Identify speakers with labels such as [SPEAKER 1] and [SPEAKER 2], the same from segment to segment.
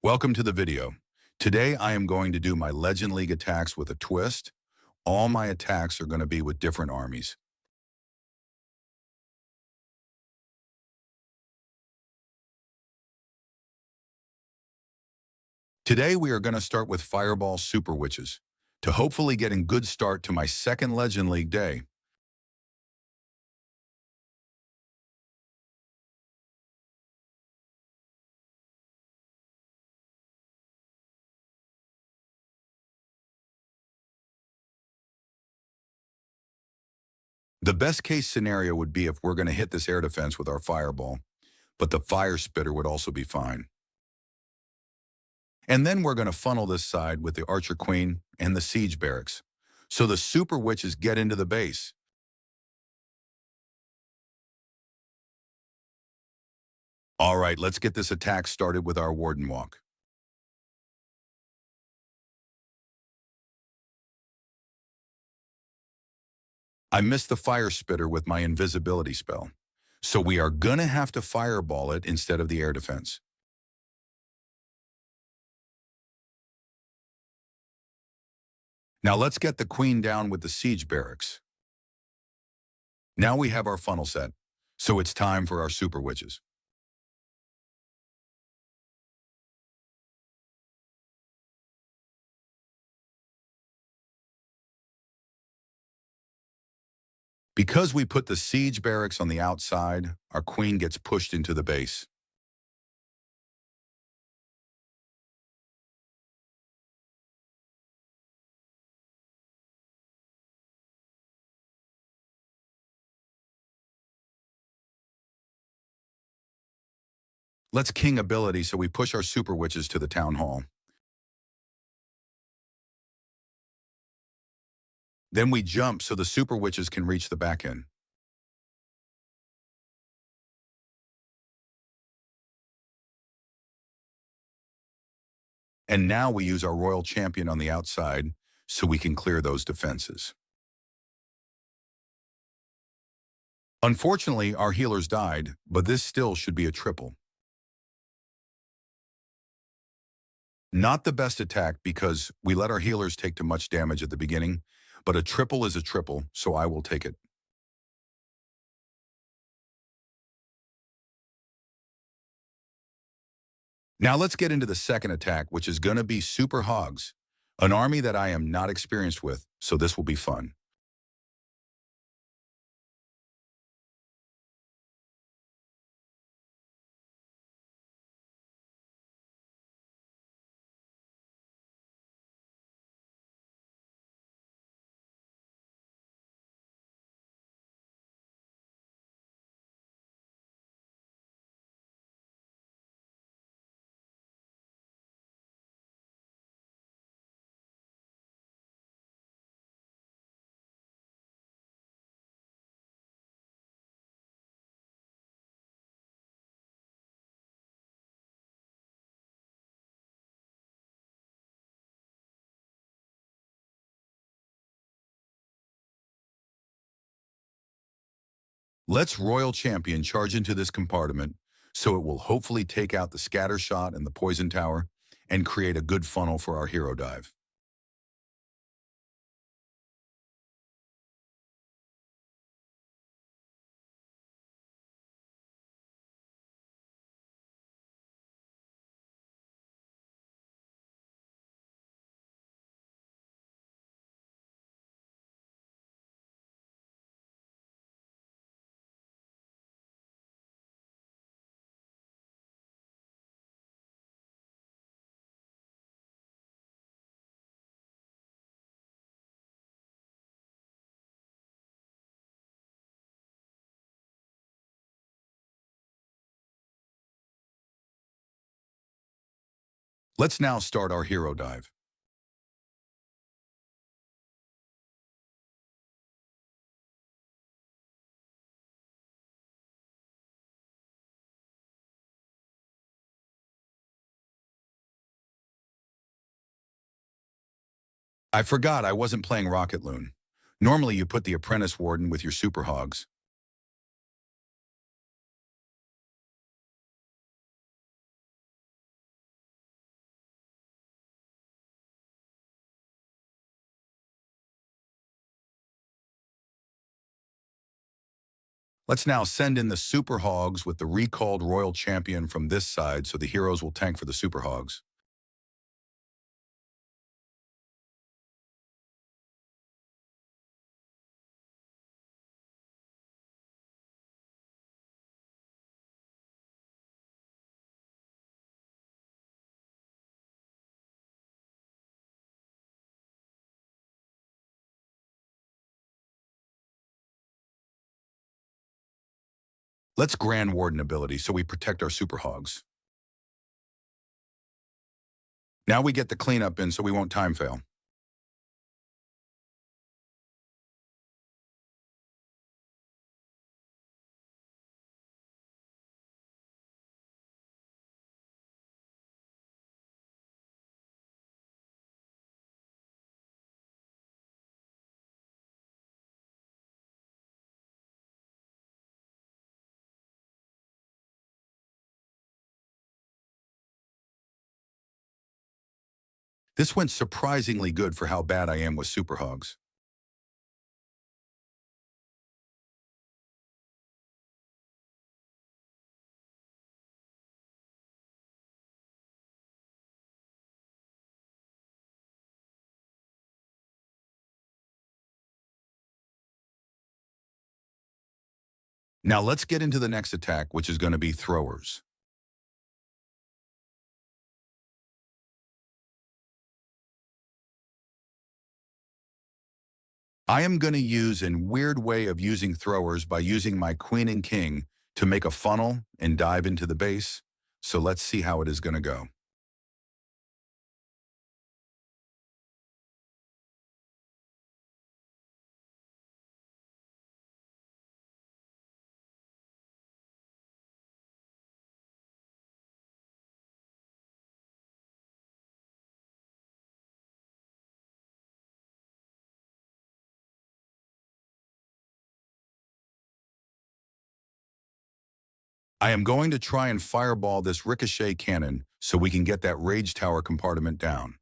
[SPEAKER 1] Welcome to the video. Today I am going to do my Legend League attacks with a twist. All my attacks are going to be with different armies. Today we are going to start with Fireball Super Witches to hopefully get a good start to my second Legend League day. The best case scenario would be if we're going to hit this air defense with our Fireball, but the Fire Spitter would also be fine. And then we're going to funnel this side with the Archer Queen and the Siege Barracks. So the Super Witches get into the base. All right, let's get this attack started with our Warden Walk. I missed the Fire Spitter with my invisibility spell, so we are gonna have to fireball it instead of the air defense. Now let's get the Queen down with the Siege Barracks. Now we have our funnel set, so it's time for our Super Witches. Because we put the Siege Barracks on the outside, our Queen gets pushed into the base. Let's King ability so we push our Super Witches to the Town Hall. Then we jump so the Super Witches can reach the back end. And now we use our Royal Champion on the outside so we can clear those defenses. Unfortunately, our healers died, but this still should be a triple. Not the best attack because we let our healers take too much damage at the beginning, but a triple is a triple, so I will take it. Now let's get into the second attack, which is going to be Super Hogs, an army that I am not experienced with, so this will be fun. Let's Royal Champion charge into this compartment so it will hopefully take out the scatter shot and the poison tower and create a good funnel for our hero dive. Let's now start our hero dive. I forgot I wasn't playing Rocket Loon. Normally you put the Apprentice Warden with your Super Hogs. Let's now send in the Super Hogs with the recalled Royal Champion from this side so the heroes will tank for the Super Hogs. Let's Grand Warden ability so we protect our Super Hogs. Now we get the cleanup in so we won't time fail. This went surprisingly good for how bad I am with Super Hogs. Now let's get into the next attack, which is going to be throwers. I am going to use a weird way of using throwers by using my Queen and King to make a funnel and dive into the base. So let's see how it is going to go. I am going to try and fireball this ricochet cannon so we can get that rage tower compartment down.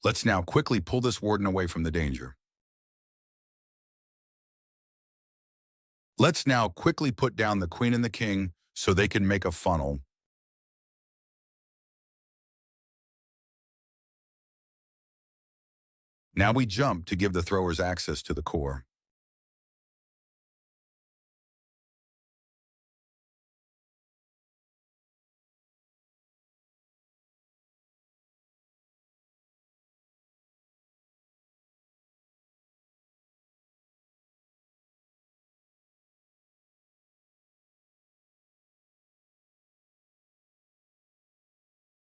[SPEAKER 1] Let's now quickly pull this warden away from the danger. Let's now quickly put down the Queen and the King so they can make a funnel. Now we jump to give the throwers access to the core.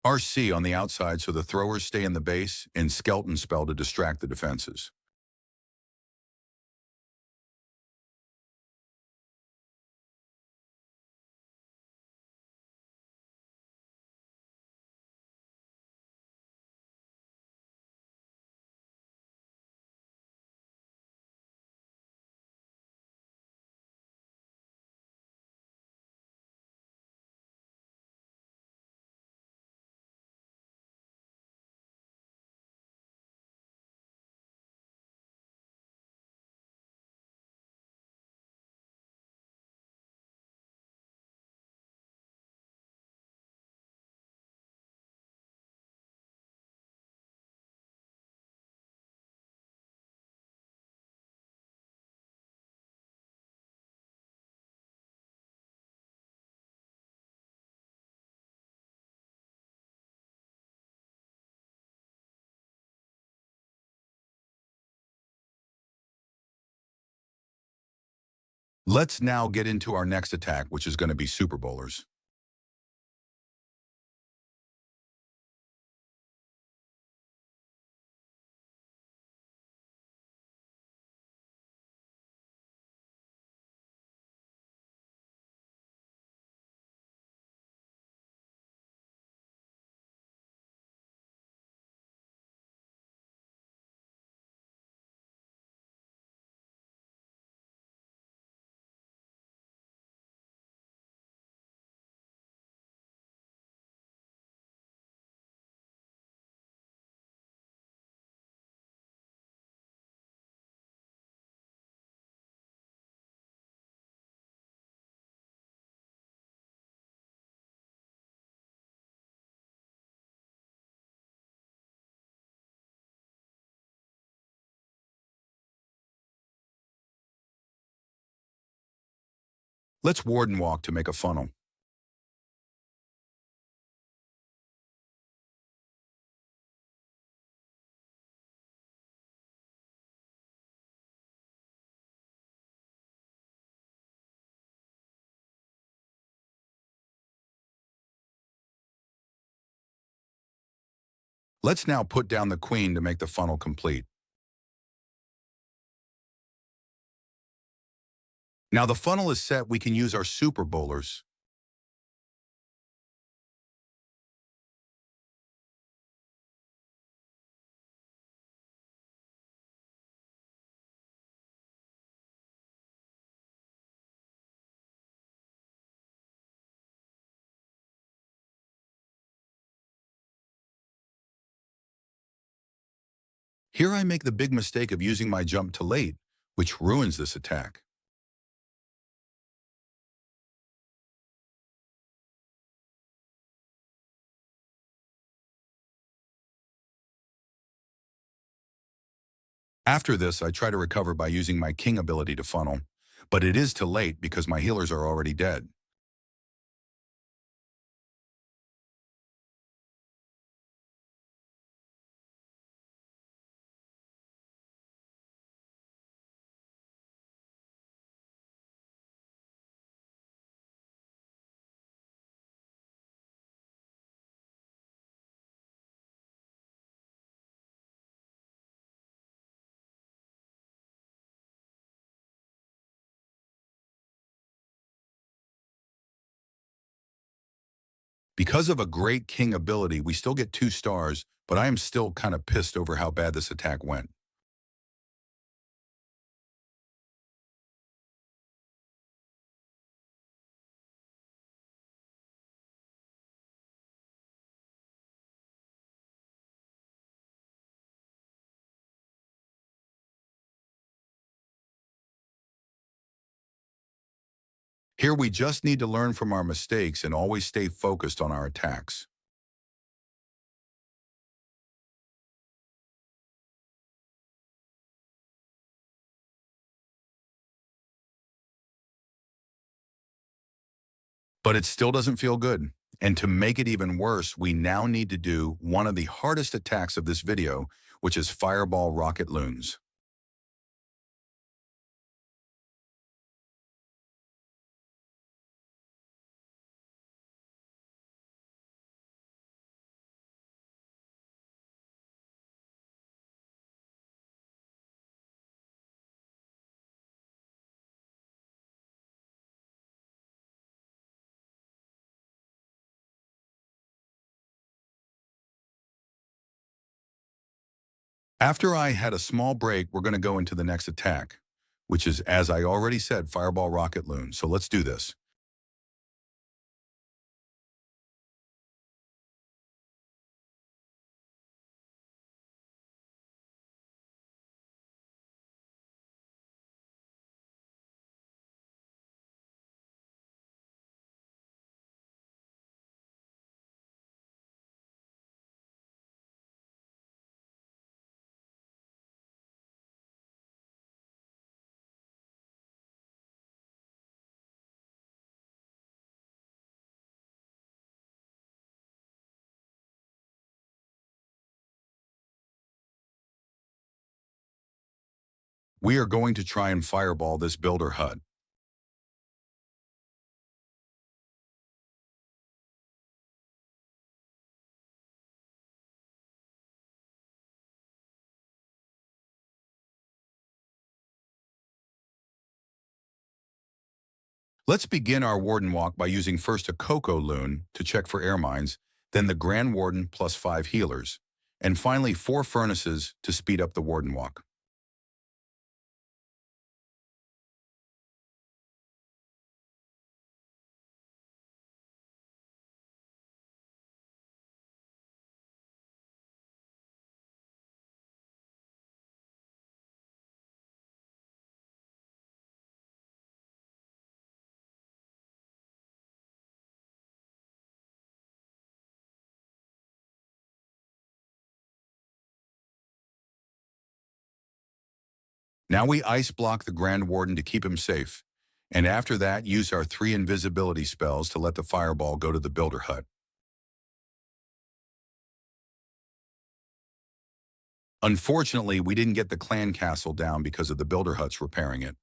[SPEAKER 1] RC on the outside so the throwers stay in the base, and Skeleton Spell to distract the defenses. Let's now get into our next attack, which is going to be Super Bowlers. Let's warden walk to make a funnel. Let's now put down the queen to make the funnel complete. Now the funnel is set, we can use our super bowlers. Here I make the big mistake of using my jump too late, which ruins this attack. After this, I try to recover by using my king ability to funnel, but it is too late because my healers are already dead. Because of a great king ability, we still get 2 stars, but I am still kind of pissed over how bad this attack went. Here we just need to learn from our mistakes and always stay focused on our attacks. But it still doesn't feel good. And to make it even worse, we now need to do one of the hardest attacks of this video, which is Fireball Rocket Loons. After I had a small break, we're going to go into the next attack, which is, as I already said, Fireball Rocket Loon. So let's do this. We are going to try and fireball this builder hut. Let's begin our Warden Walk by using first a Cocoa Loon to check for air mines, then the Grand Warden plus 5 healers, and finally 4 furnaces to speed up the Warden Walk. Now we ice block the Grand Warden to keep him safe, And after that, use our 3 invisibility spells to let the fireball go to the builder hut. Unfortunately, we didn't get the clan castle down because of the builder huts repairing it.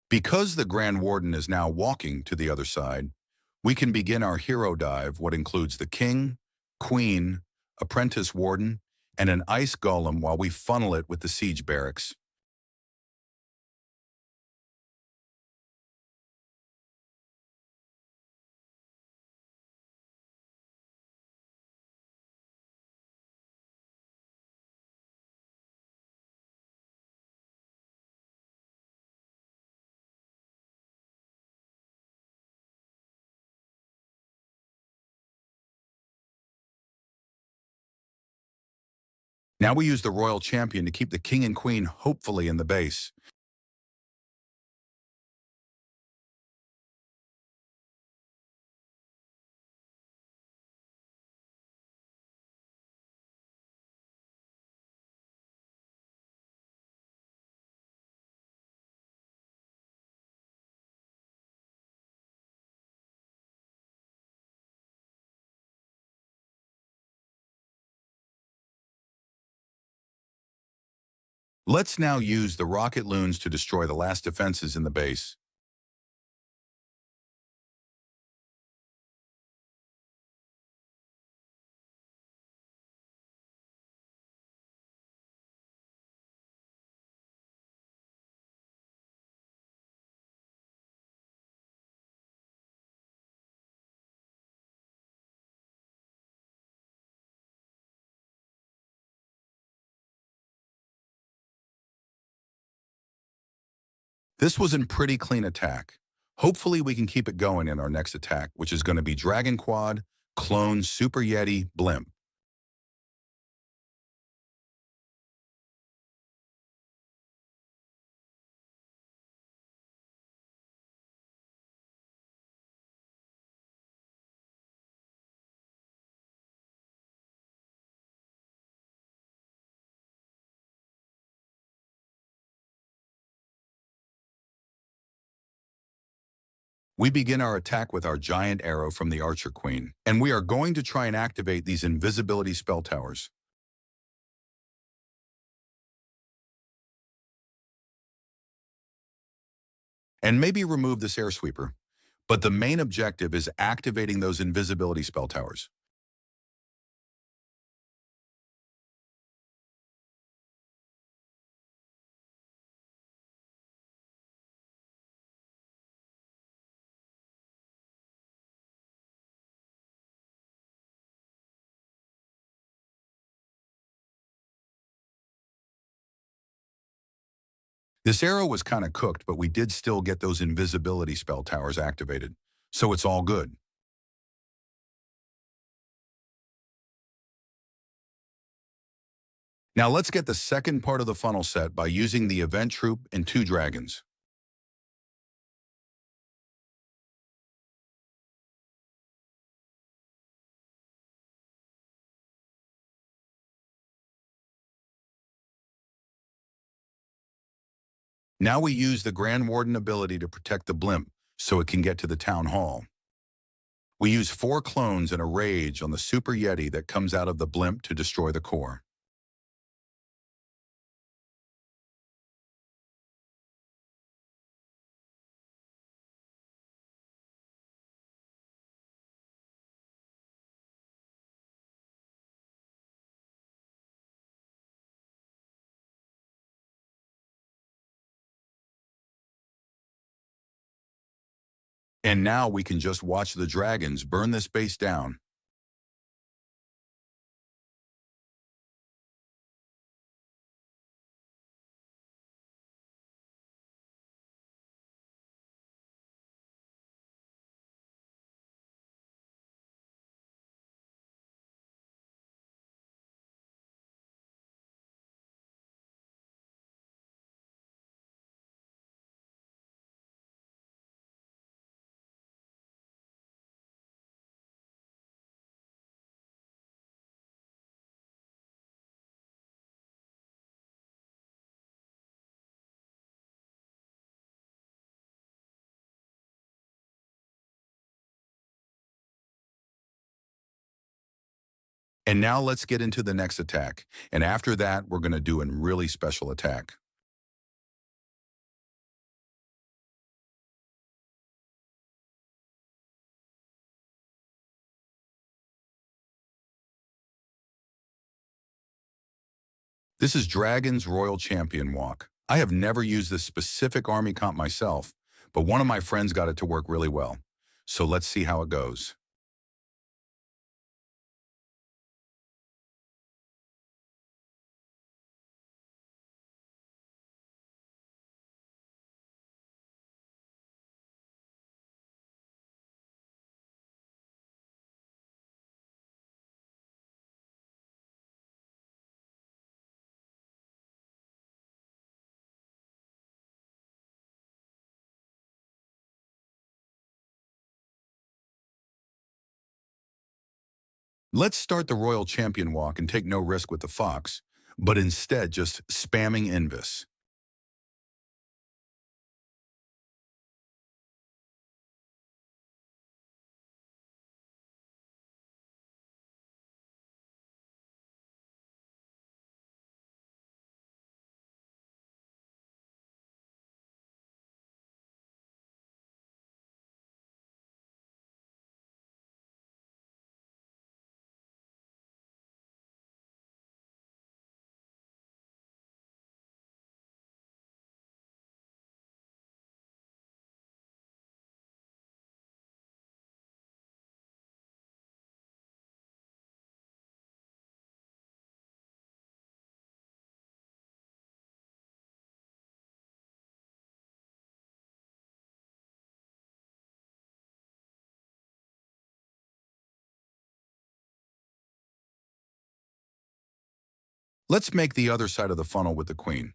[SPEAKER 1] Because the Grand Warden is now walking to the other side, we can begin our hero dive, what includes the king, queen, apprentice warden, and an ice golem while we funnel it with the siege barracks. Now we use the royal champion to keep the king and queen hopefully in the base. Let's now use the rocket loons to destroy the last defenses in the base. This was a pretty clean attack. Hopefully we can keep it going in our next attack, which is going to be Dragon Quad, Clone, Super Yeti, Blimp. We begin our attack with our giant arrow from the Archer Queen, and we are going to try and activate these invisibility spell towers. And maybe remove this air sweeper. But the main objective is activating those invisibility spell towers. This arrow was kind of cooked, but we did still get those invisibility spell towers activated. So it's all good. Now let's get the second part of the funnel set by using the event troop and 2 dragons. Now we use the Grand Warden ability to protect the blimp so it can get to the town hall. We use 4 clones and a rage on the Super Yeti that comes out of the blimp to destroy the core. And now we can just watch the dragons burn this base down. And now let's get into the next attack. And after that, we're going to do a really special attack. This is Dragon's Royal Champion Walk. I have never used this specific army comp myself, but one of my friends got it to work really well. So let's see how it goes. Let's start the Royal Champion Walk and take no risk with the Fox, but instead just spamming Invis. Let's make the other side of the funnel with the Queen.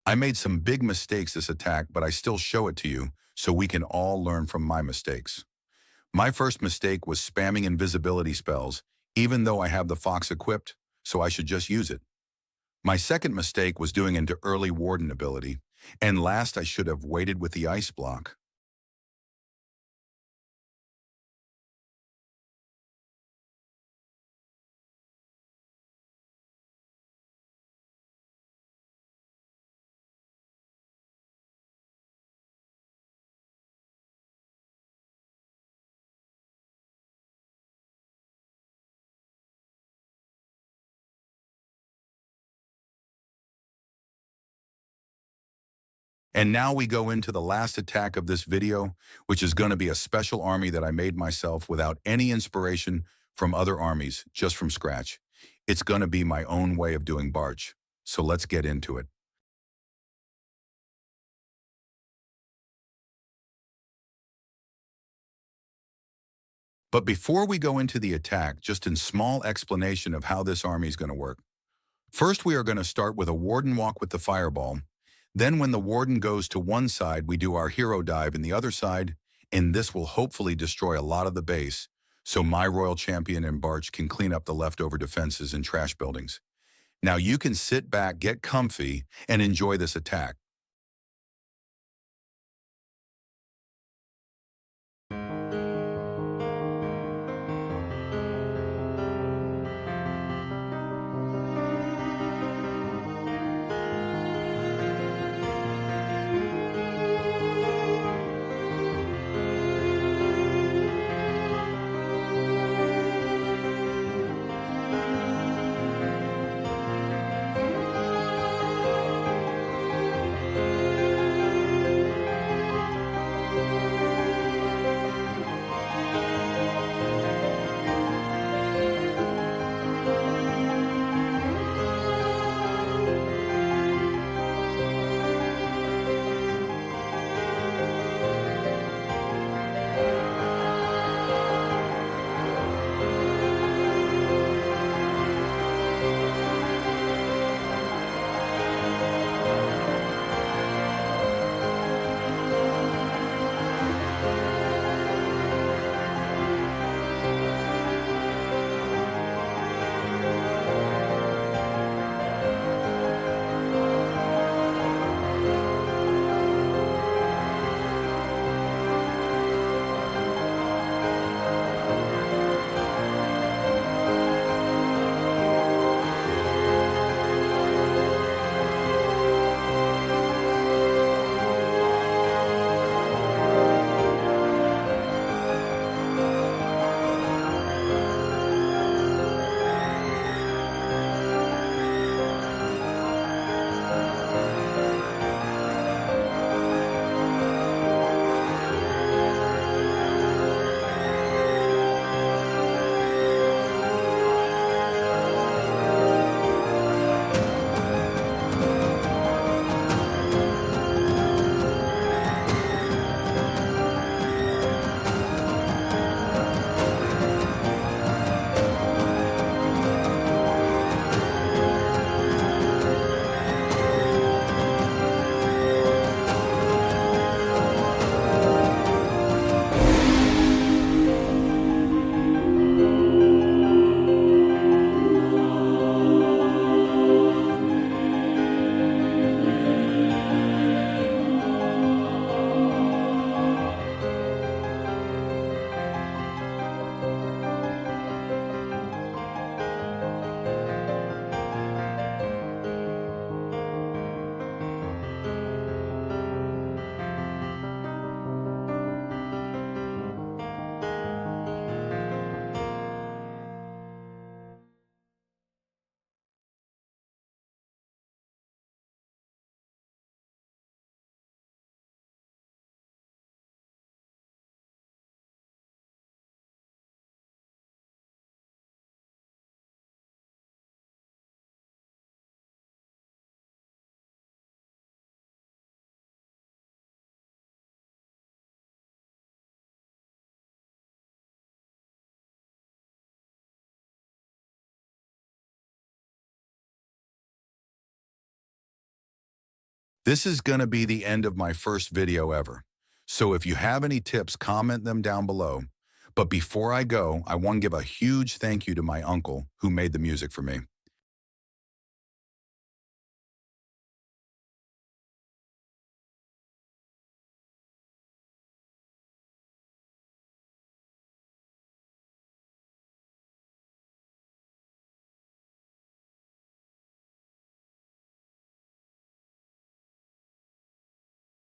[SPEAKER 1] I made some big mistakes this attack, but I still show it to you so we can all learn from my mistakes. My first mistake was spamming invisibility spells, even though I have the Fox equipped, so I should just use it. My second mistake was doing into early Warden ability, and last I should have waited with the Ice block. And now we go into the last attack of this video, which is going to be a special army that I made myself without any inspiration from other armies, just from scratch. It's going to be my own way of doing Barch. So let's get into it. But before we go into the attack, just in small explanation of how this army is going to work. First, we are going to start with a Warden walk with the Fireball. Then when the Warden goes to one side, we do our hero dive in the other side, and this will hopefully destroy a lot of the base, so my Royal Champion and Barch can clean up the leftover defenses and trash buildings. Now you can sit back, get comfy, and enjoy this attack. This is going to be the end of my first video ever. So if you have any tips, comment them down below. But before I go, I want to give a huge thank you to my uncle who made the music for me.